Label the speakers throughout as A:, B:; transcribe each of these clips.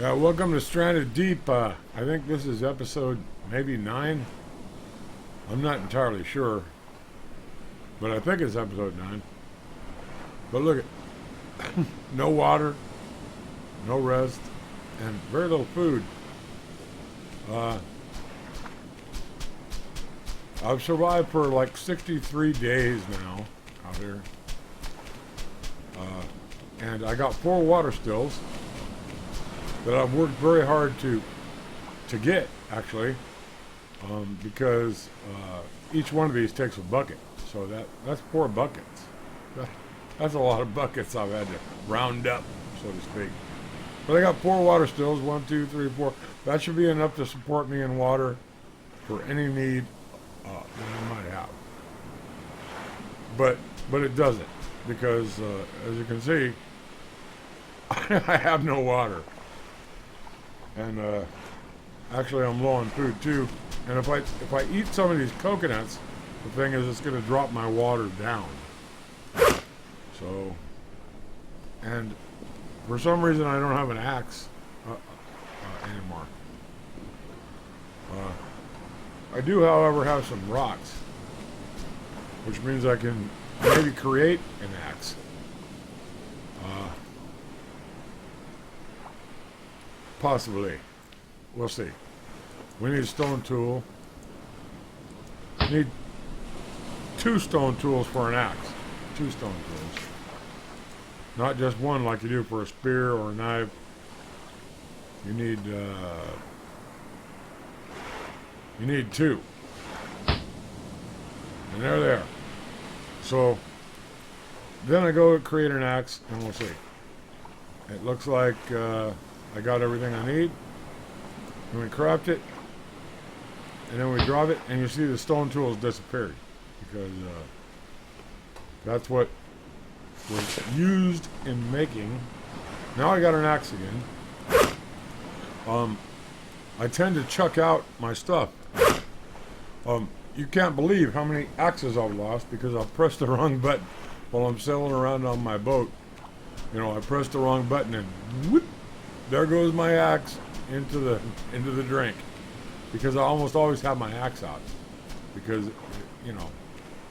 A: Yeah, welcome to Stranded Deep. I think this is episode maybe 9. I'm not entirely sure, but I think it's episode 9. But look at no water, no rest, and very little food. I've survived for like 63 days now out here. And I got 4 water stills that I've worked very hard to get, actually, because each one of these takes a bucket. So that's 4 buckets. That's a lot of buckets I've had to round up, so to speak. But I got 4 water stills, 1, 2, 3, 4. That should be enough to support me in water for any need that I might have. But it doesn't, because as you can see, I have no water. And actually I'm low on food too. And if I eat some of these coconuts, the thing is it's going to drop my water down. So, and for some reason I don't have an axe anymore. I do, however, have some rocks, which means I can maybe create an axe. Possibly. We'll see. We need a stone tool. We need 2 stone tools for an axe. 2 stone tools. Not just one like you do for a spear or a knife. You need 2. And there they are. So then I go create an axe and we'll see. It looks like I got everything I need. And we craft it, and then we drop it, and you see the stone tools disappeared because that's what was used in making. Now I got an axe again. I tend to chuck out my stuff. You can't believe how many axes I've lost because I pressed the wrong button while I'm sailing around on my boat. You know, I pressed the wrong button and whoop, there goes my axe into the drink, because I almost always have my axe out, because you know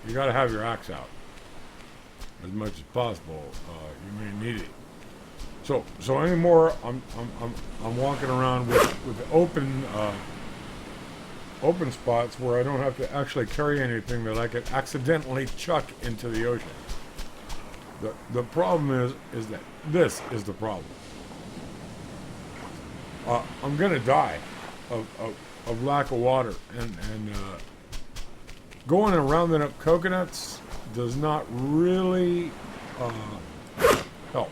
A: you got to have your axe out as much as possible. You may need it. So anymore, I'm walking around with open spots where I don't have to actually carry anything that I could accidentally chuck into the ocean. The problem is that this is the problem. I'm gonna die of lack of water, and going and rounding up coconuts does not really help.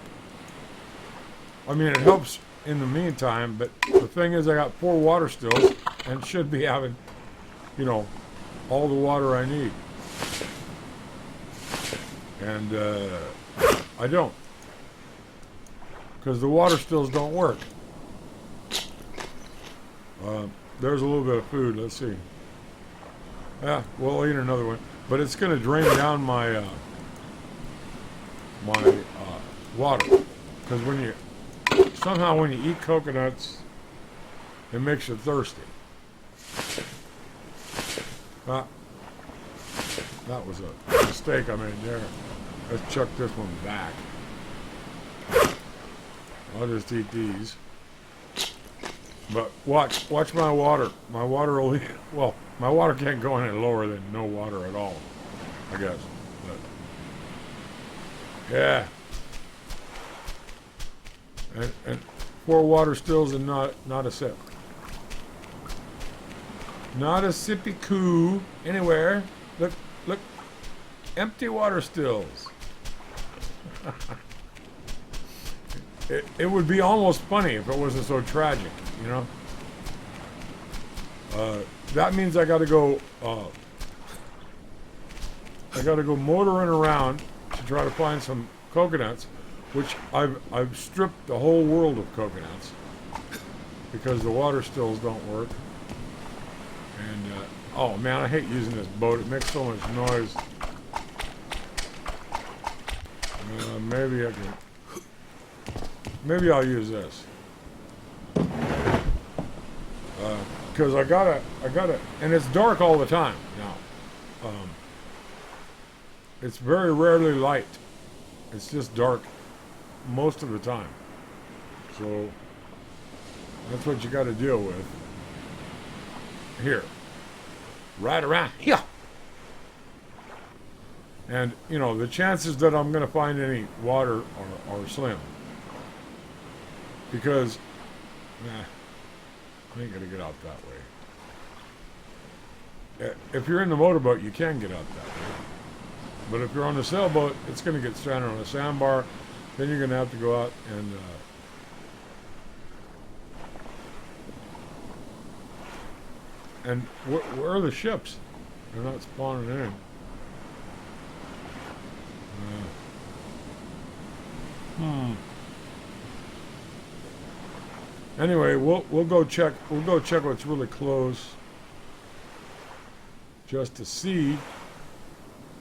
A: I mean, it helps in the meantime, but the thing is I got 4 water stills and should be having, you know, all the water I need. And I don't, because the water stills don't work. There's a little bit of food. Let's see. Yeah, we'll eat another one, but it's going to drain down my water, because when you eat coconuts, it makes you thirsty. That was a mistake I made there. Let's chuck this one back. I'll just eat these. But watch my water. My water will, well, my water can't go any lower than no water at all, I guess. But yeah. And 4 water stills and not a sip. Not a sippy coo anywhere. Look, empty water stills. It would be almost funny if it wasn't so tragic, you know. That means I got to go motoring around to try to find some coconuts, which I've stripped the whole world of coconuts because the water stills don't work. And oh man, I hate using this boat. It makes so much noise. Maybe I'll use this. Because I gotta, and it's dark all the time now. It's very rarely light. It's just dark most of the time. So that's what you got to deal with here, right around here. And you know the chances that I'm going to find any water are slim, because I ain't going to get out that way. If you're in the motorboat, you can get out that way. But if you're on the sailboat, it's going to get stranded on a sandbar. Then you're going to have to go out and where are the ships? They're not spawning in. Anyway, we'll go check. We'll go check what's really close, just to see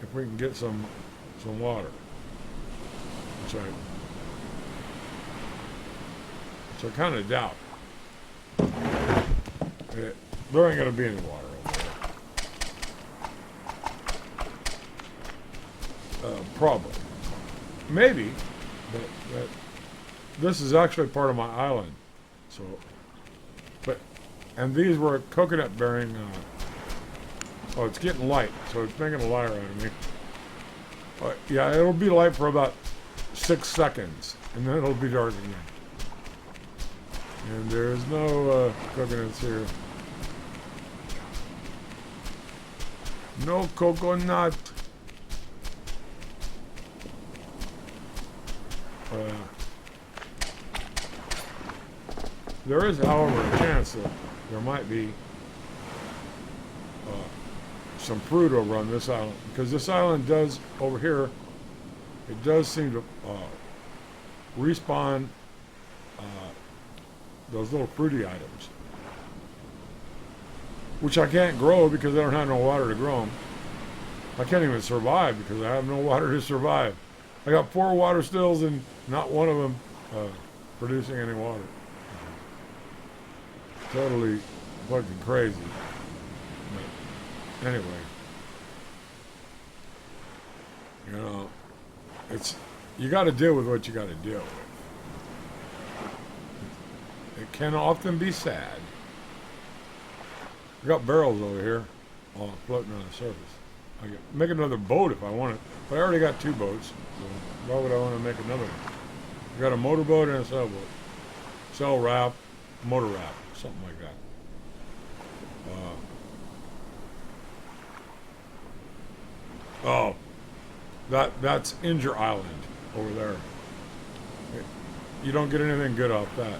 A: if we can get some water. Which I kind of doubt. There ain't gonna be any water over there. Probably, maybe, but this is actually part of my island. So, and these were coconut bearing. Oh, it's getting light, so it's making a liar out of me. Yeah, it'll be light for about 6 seconds, and then it'll be dark again. And there's no coconuts here. No coconut. There is, however, a chance that there might be some fruit over on this island, because this island does, over here, it does seem to respawn those little fruity items, which I can't grow because I don't have no water to grow them. I can't even survive because I have no water to survive. I got 4 water stills and not one of them producing any water. Totally fucking crazy. But anyway, you know, you got to deal with what you got to deal with. It can often be sad. I got barrels over here, all floating on the surface. I can make another boat if I want it, but I already got 2 boats, so why would I want to make another one? I got a motorboat and a sailboat. Sail raft, motor raft, something like that. That's Injure Island over there. You don't get anything good off that.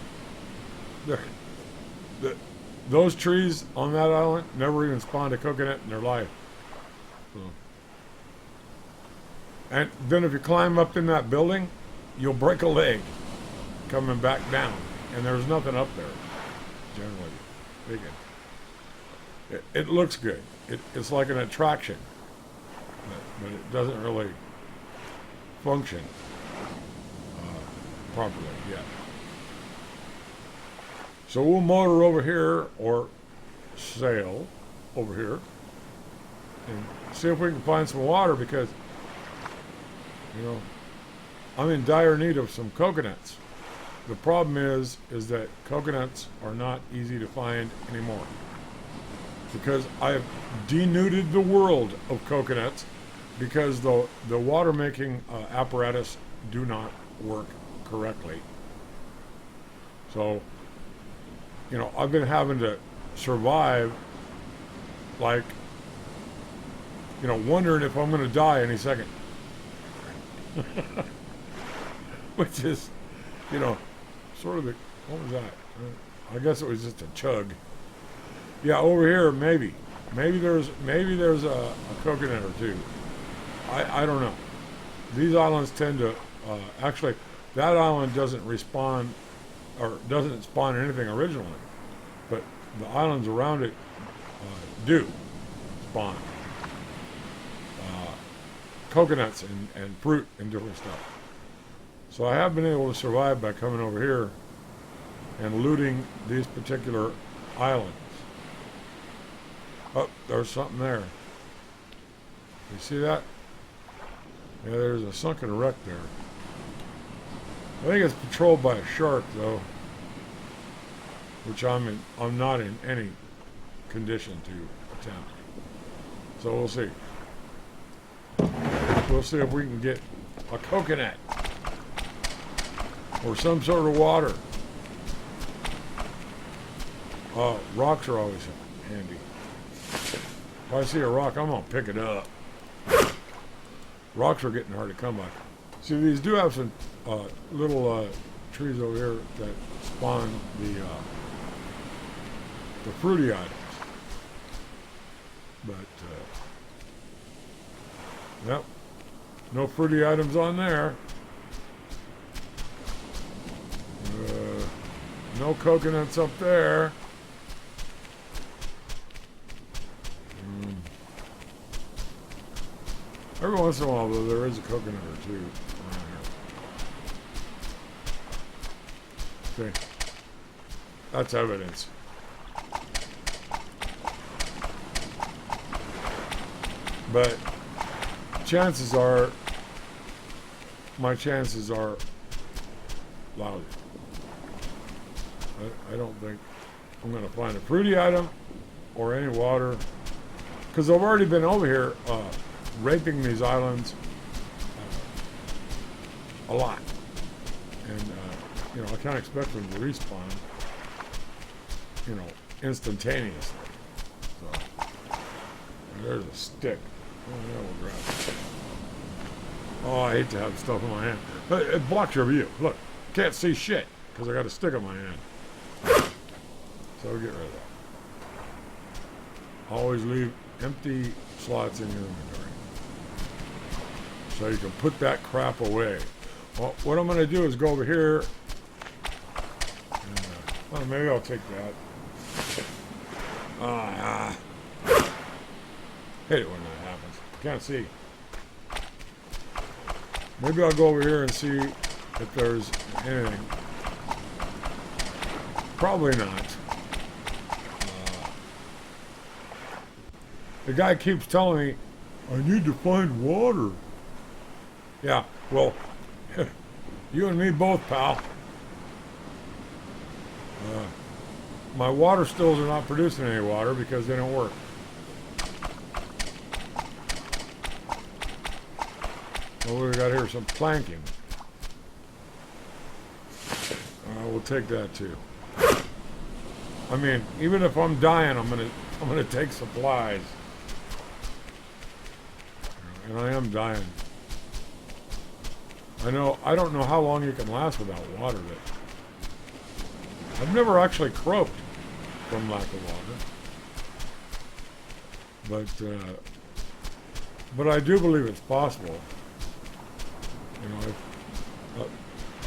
A: Those trees on that island never even spawned a coconut in their life. So. And then if you climb up in that building, you'll break a leg coming back down. And there's nothing up there, generally speaking. It looks good. It's like an attraction, but it doesn't really function properly yet. So we'll motor over here or sail over here and see if we can find some water, because, you know, I'm in dire need of some coconuts. The problem is that coconuts are not easy to find anymore, because I have denuded the world of coconuts, because the water making apparatus do not work correctly. So, you know, I've been having to survive, like, you know, wondering if I'm going to die any second. Which is, you know, sort of the, what was that? I guess it was just a chug. Yeah, over here, maybe there's a coconut or 2. I don't know. These islands tend to, actually, that island doesn't respawn, or doesn't spawn anything originally, but the islands around it do spawn coconuts and fruit and different stuff. So I have been able to survive by coming over here and looting these particular islands. Oh, there's something there. You see that? Yeah, there's a sunken wreck there. I think it's patrolled by a shark, though, which I'm not in any condition to attempt. So we'll see. We'll see if we can get a coconut or some sort of water. Rocks are always handy. If I see a rock, I'm gonna pick it up. Rocks are getting hard to come by. See, these do have some little trees over here that spawn the fruity items. But yep, no fruity items on there. No coconuts up there. Every once in a while, though, there is a coconut or two around here. See, that's evidence. But chances are, my chances are lousy. I don't think I'm going to find a fruity item or any water, because I've already been over here raping these islands a lot, and you know, I can't expect them to respawn, you know, instantaneously. So there's a stick. Oh, yeah, we'll grab it. Oh, I hate to have stuff in my hand, but it blocks your view. Look, can't see shit because I got a stick in my hand. So we'll get rid of that. Always leave empty slots in your inventory, so you can put that crap away. Well, what I'm going to do is go over here. And, well, maybe I'll take that. Hate it when that happens. Can't see. Maybe I'll go over here and see if there's anything. Probably not. The guy keeps telling me, I need to find water. Yeah, well, you and me both, pal. My water stills are not producing any water because they don't work. Well, we got here some planking. We'll take that too. I mean, even if I'm dying, I'm gonna take supplies. And I am dying. I don't know how long you can last without water. I've never actually croaked from lack of water. But I do believe it's possible. You know,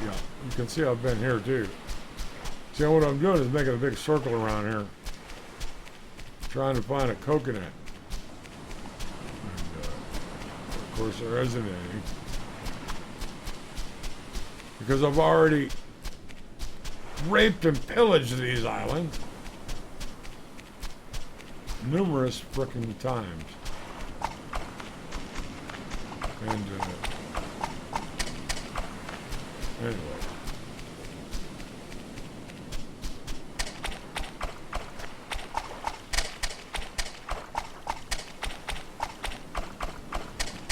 A: yeah, you can see I've been here too. See, what I'm doing is making a big circle around here, trying to find a coconut. And, of course, there isn't any, because I've already raped and pillaged these islands numerous frickin' times. And anyway.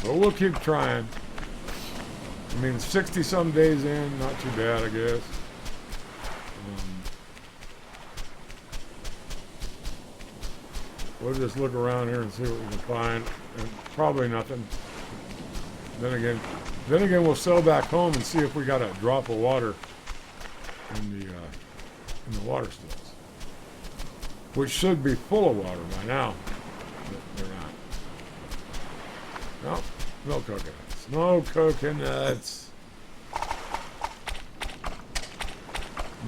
A: But we'll keep trying. I mean, 60-some days in, not too bad, I guess. We'll just look around here and see what we can find. And probably nothing. Then again, we'll sail back home and see if we got a drop of water in the water stills, which should be full of water by now. But they're not. No coconuts. No coconuts.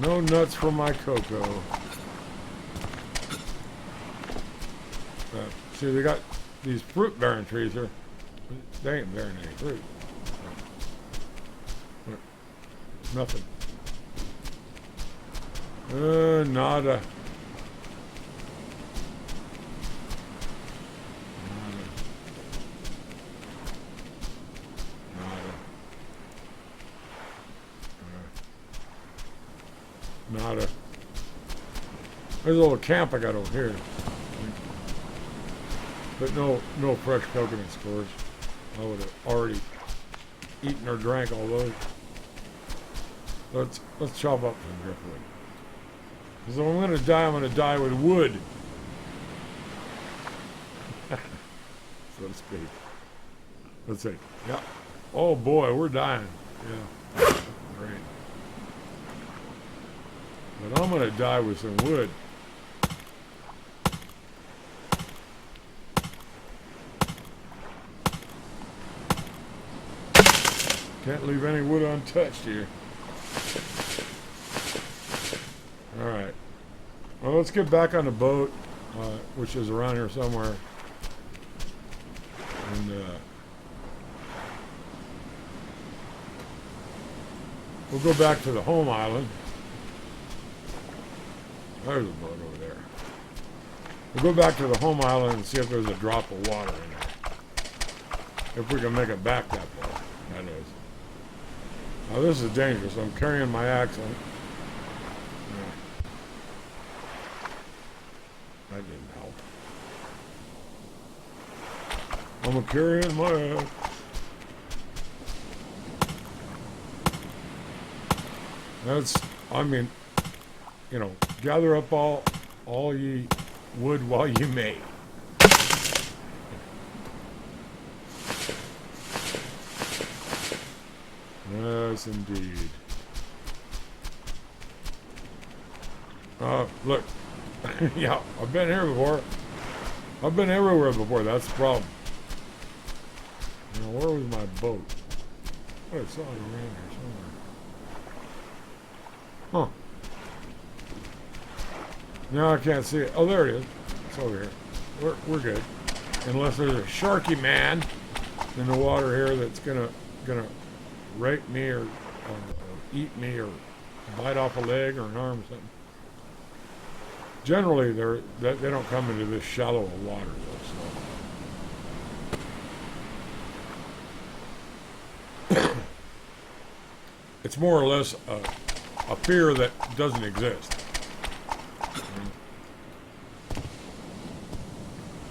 A: No nuts for my cocoa. See, they got these fruit-bearing trees here. They ain't bearing any fruit. Nothing. Nada. Nada. There's a little camp I got over here. But no fresh coconuts, of course. I would have already eaten or drank all those. Let's chop up some driftwood. Because if I'm gonna die with wood. So to speak. Let's see. Yeah. Oh boy, we're dying. Yeah. Great. But I'm gonna die with some wood. Can't leave any wood untouched here. Alright. Well, let's get back on the boat, which is around here somewhere. And we'll go back to the home island. There's a boat over there. We'll go back to the home island and see if there's a drop of water in there. If we can make it back that far, that is. Now this is dangerous. I'm carrying my axe on. That didn't help. I'm carrying my axe. That's, I mean, you know, gather up all ye wood while you may. Yes, indeed. Look. Yeah, I've been here before. I've been everywhere before. That's the problem. Now, where was my boat? I saw it around here somewhere. Huh. Now I can't see it. Oh, there it is. It's over here. We're good. Unless there's a sharky man in the water here that's gonna rape me or eat me or bite off a leg or an arm or something. Generally, they don't come into this shallow of water, though. So it's more or less a fear that doesn't exist.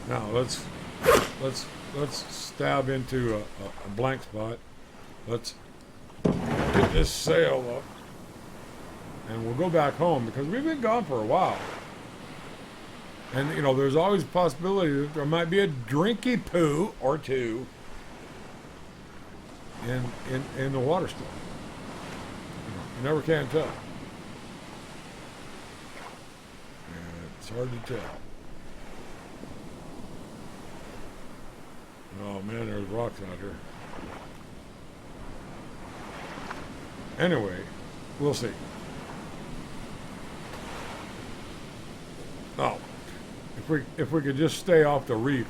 A: Now let's stab into a blank spot. Let's get this sail up, and we'll go back home because we've been gone for a while. And you know, there's always a possibility that there might be a drinky poo or two in the water still. You never can tell. And it's hard to tell. Oh man, there's rocks out here. Anyway, we'll see. Oh, if we could just stay off the reef,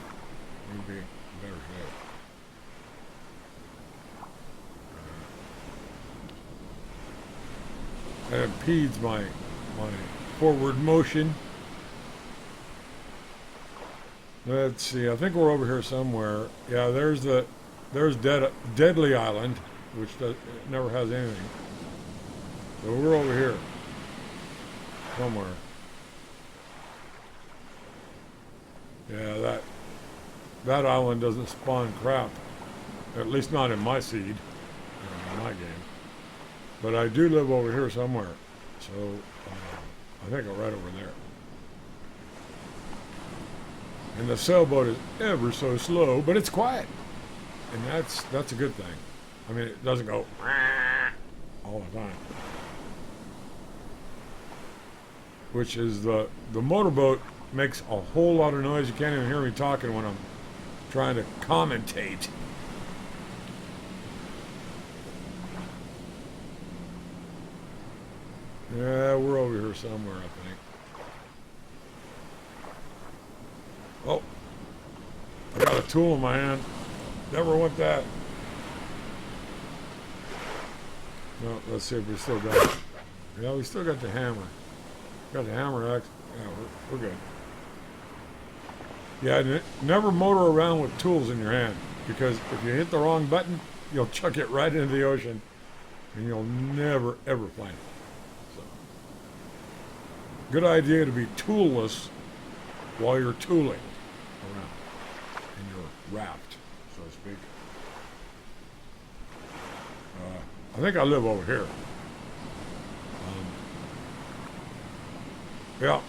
A: we'd be in better shape. That impedes my forward motion. Let's see. I think we're over here somewhere. Yeah, there's Deadly Island, which never has anything. So we're over here somewhere. Yeah, that island doesn't spawn crap. At least not in my seed, in my game. But I do live over here somewhere. So I think I'm right over there. And the sailboat is ever so slow, but it's quiet. And that's a good thing. I mean, it doesn't go all the time. Which is the motorboat makes a whole lot of noise. You can't even hear me talking when I'm trying to commentate. Yeah, we're over here somewhere, I think. Oh, I got a tool in my hand. Never want that. No, let's see if we still got it. Yeah, we still got the hammer. Got the hammer axe. Yeah, we're good. Yeah, never motor around with tools in your hand, because if you hit the wrong button, you'll chuck it right into the ocean, and you'll never ever find it. So, Good idea to be toolless while you're tooling around in your raft, so to speak. I think I live over here. Yeah,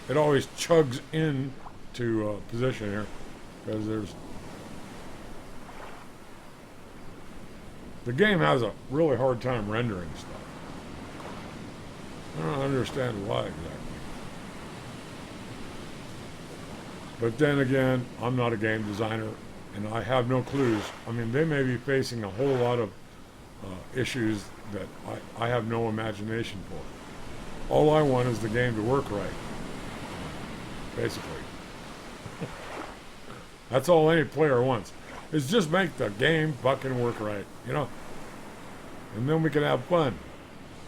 A: it always chugs in to position here because the game has a really hard time rendering stuff. I don't understand why exactly. But then again, I'm not a game designer and I have no clues. I mean, they may be facing a whole lot of issues that I have no imagination for. All I want is the game to work right, basically. That's all any player wants, is just make the game fucking work right, you know? And then we can have fun,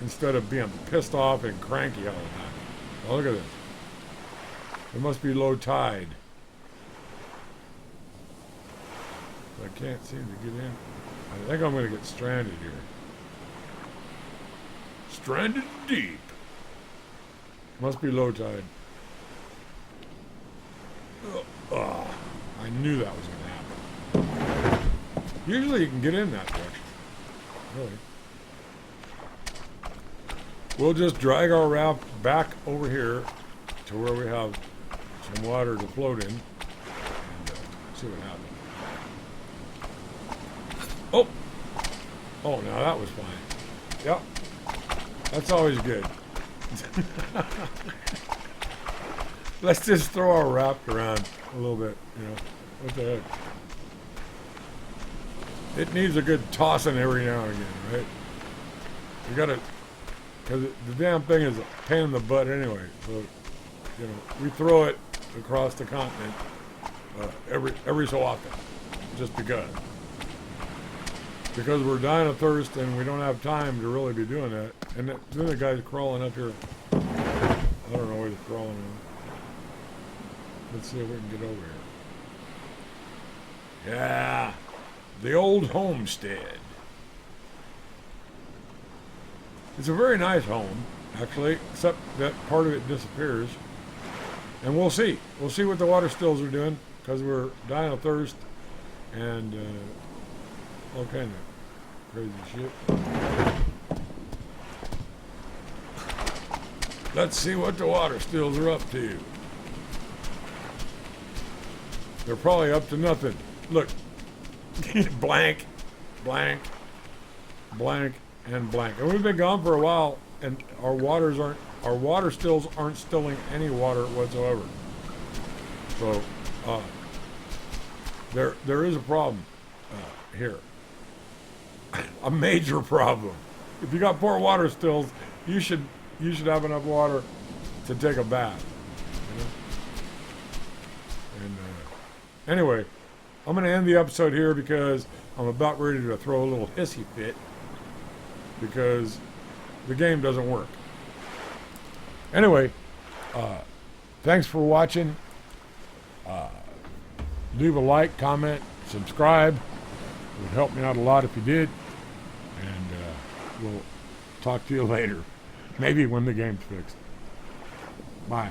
A: instead of being pissed off and cranky all the time. Oh, look at this. It must be low tide. I can't seem to get in. I think I'm going to get stranded here. Stranded deep. Must be low tide. I knew that was going to happen. Usually you can get in that direction. Really. We'll just drag our raft back over here to where we have some water to float in and see what happens. Oh, now that was fine. Yep. That's always good. Let's just throw our raft around a little bit, you know. What the heck? It needs a good tossing every now and again, right? You gotta, because the damn thing is a pain in the butt anyway. So, you know, we throw it across the continent every so often, just because. Because we're dying of thirst and we don't have time to really be doing that. And then the guy's crawling up here. I don't know where he's crawling on. Let's see if we can get over here. Yeah, the old homestead. It's a very nice home, actually, except that part of it disappears. And we'll see. We'll see what the water stills are doing, because we're dying of thirst and all kind of crazy shit. Let's see what the water stills are up to. They're probably up to nothing. Look, blank, blank, blank, and blank. And we've been gone for a while, and our water stills aren't stilling any water whatsoever. So, there is a problem here. A major problem. If you got poor water stills, you should have enough water to take a bath. You know? And anyway, I'm going to end the episode here because I'm about ready to throw a little hissy fit because the game doesn't work. Anyway, thanks for watching. Leave a like, comment, subscribe. It would help me out a lot if you did. And we'll talk to you later. Maybe when the game's fixed. Bye.